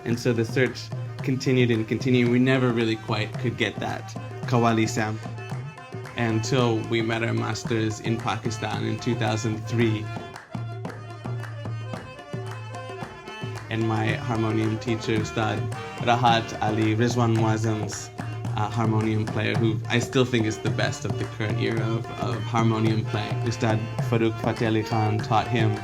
And so the search continued and continued. We never really quite could get that Qawwali sound until we met our masters in Pakistan in 2003. And my harmonium teacher, Ustad Rahat Ali, Rizwan Muazzam's harmonium player, who I still think is the best of the current era of harmonium playing. Ustad Fateh Khan taught him.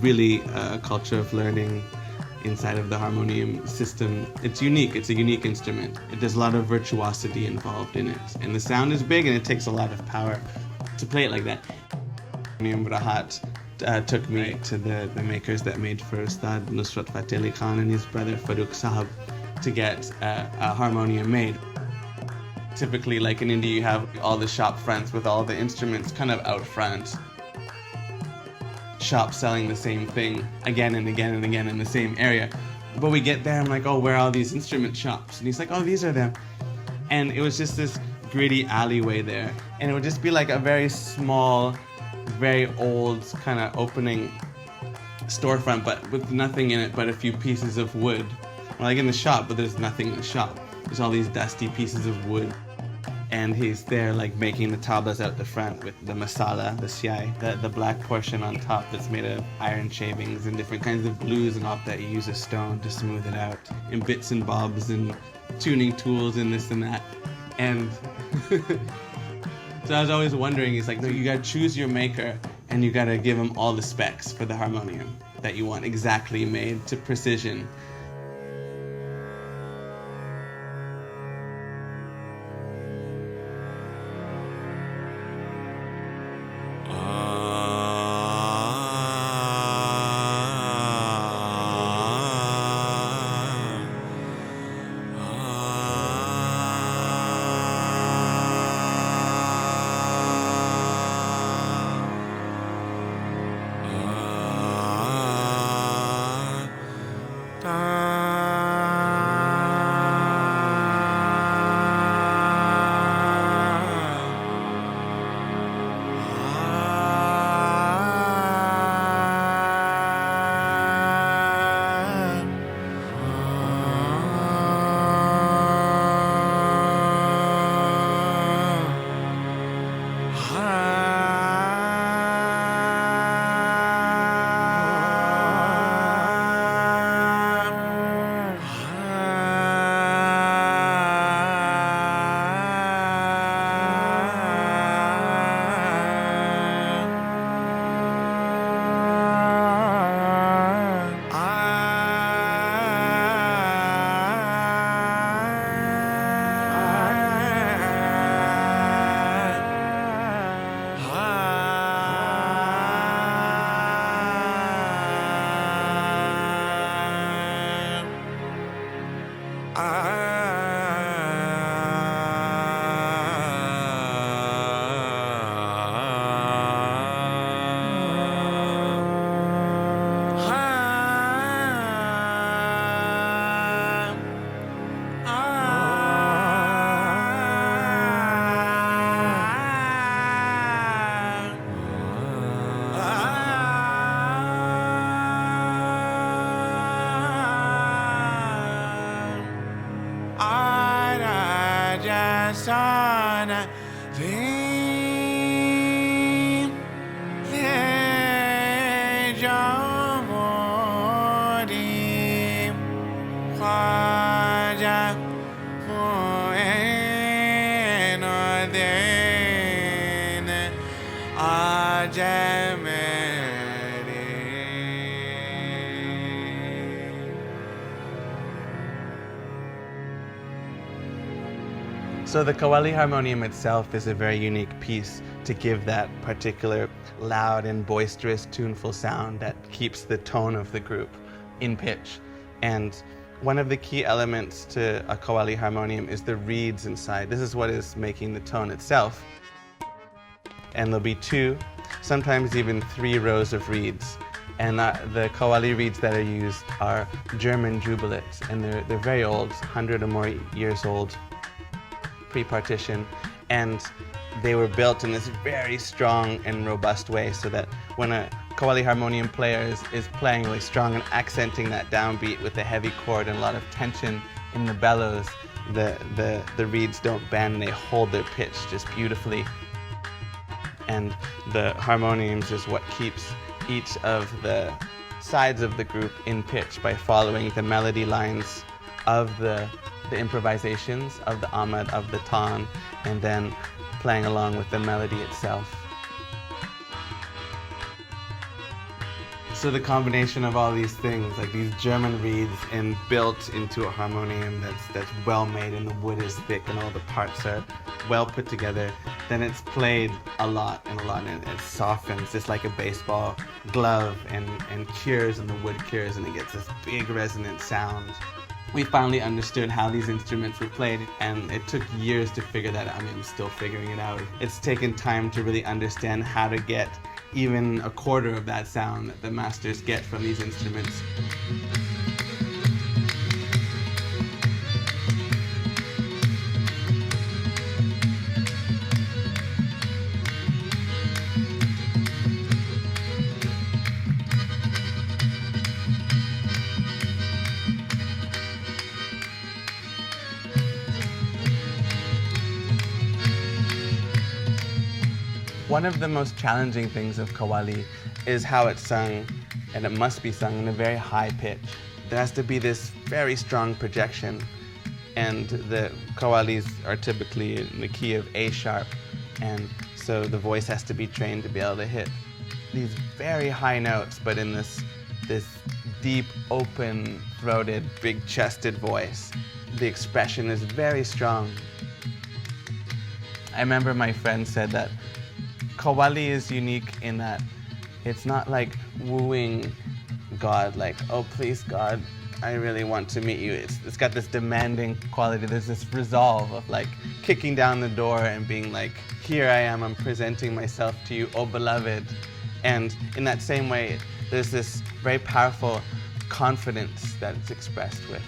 Really a culture of learning inside of the harmonium system. It's unique. It's a unique instrument. There's a lot of virtuosity involved in it. And the sound is big and it takes a lot of power to play it like that. Rahat took me to the makers that made for Ustad Nusrat Fateh Khan and his brother Farid Sahab to get a harmonium made. Typically, like in India, you have all the shop fronts with all the instruments kind of out front. Shops selling the same thing again and again and again in the same area. But we get there, I'm like, oh, where are all these instrument shops? And he's like, oh, these are them. And it was just this gritty alleyway there. And it would just be like a very small, very old kind of opening storefront, but with nothing in it but a few pieces of wood. Like in the shop, but there's nothing in the shop. There's all these dusty pieces of wood. And he's there like making the tablas out the front with the masala, the siai, the black portion on top that's made of iron shavings and different kinds of glues and all that. You use a stone to smooth it out, and bits and bobs and tuning tools and this and that. And so I was always wondering, he's like, no, you gotta choose your maker and you gotta give him all the specs for the harmonium that you want exactly made to precision. So the Qawwali harmonium itself is a very unique piece to give that particular loud and boisterous, tuneful sound that keeps the tone of the group in pitch. And one of the key elements to a Qawwali harmonium is the reeds inside. This is what is making the tone itself. and there'll be 2, sometimes even 3 rows of reeds. And the Qawwali reeds that are used are German jubilets, and they're very old, 100 or more years old, pre-partition. And they were built in this very strong and robust way, so that when a Qawwali harmonium player is playing really strong and accenting that downbeat with a heavy chord and a lot of tension in the bellows, the reeds don't bend and they hold their pitch just beautifully. And the harmoniums is what keeps each of the sides of the group in pitch by following the melody lines of the improvisations of the Ahmad, of the Tan, and then playing along with the melody itself. So the combination of all these things, like these German reeds and built into a harmonium that's well made and the wood is thick and all the parts are well put together, then it's played a lot and it softens just like a baseball glove and cures, and the wood cures, and it gets this big resonant sound. We finally understood how these instruments were played, and it took years to figure that out. I mean, I'm still figuring it out. It's taken time to really understand how to get even a quarter of that sound that the masters get from these instruments. One of the most challenging things of Qawwali is how it's sung, and it must be sung in a very high pitch. There has to be this very strong projection, and the Qawwalis are typically in the key of A sharp, and so the voice has to be trained to be able to hit these very high notes, but in this deep, open-throated, big-chested voice. The expression is very strong. I remember my friend said that Qawwali is unique in that it's not like wooing God, like, oh please God, I really want to meet you. It's got this demanding quality. There's this resolve of like kicking down the door and being like, here I am, I'm presenting myself to you, oh beloved. And in that same way, there's this very powerful confidence that it's expressed with.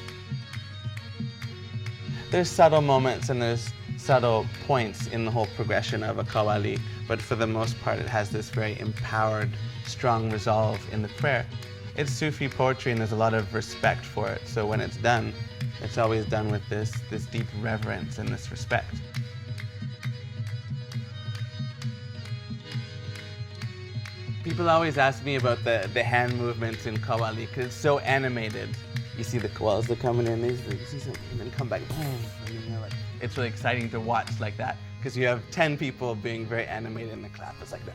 There's subtle moments and there's subtle points in the whole progression of a Qawwali, but for the most part it has this very empowered, strong resolve in the prayer. It's Sufi poetry and there's a lot of respect for it, so when it's done, it's always done with this deep reverence and this respect. People always ask me about the hand movements in Qawwali because it's so animated. You see the Qawwals, they're coming in, you see something, and then come back, and you're like, it's really exciting to watch like that because you have 10 people being very animated and the clap is like that.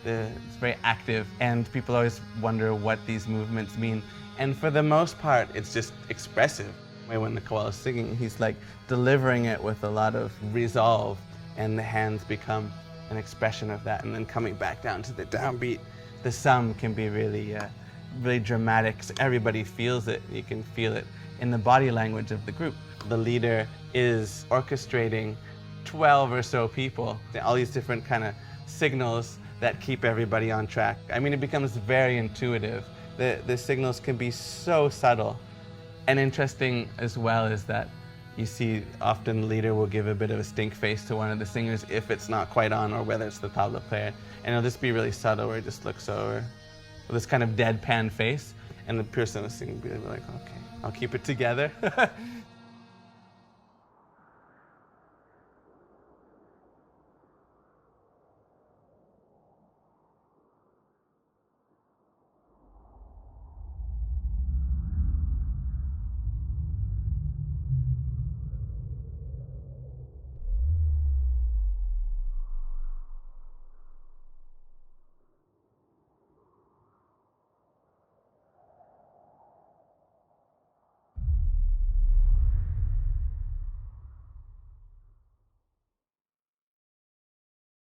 It's very active, and people always wonder what these movements mean. And for the most part, it's just expressive. When the Qawwal is singing, he's like delivering it with a lot of resolve, and the hands become an expression of that. And then coming back down to the downbeat, the sum can be really, really dramatic. So everybody feels it. You can feel it in the body language of the group. The leader is orchestrating 12 or so people, all these different kind of signals that keep everybody on track. I mean, it becomes very intuitive. The signals can be so subtle. And interesting as well is that you see often the leader will give a bit of a stink face to one of the singers if it's not quite on, or whether it's the tabla player. And it'll just be really subtle where it just looks over with this kind of deadpan face, and the person is singing will be like, okay, I'll keep it together.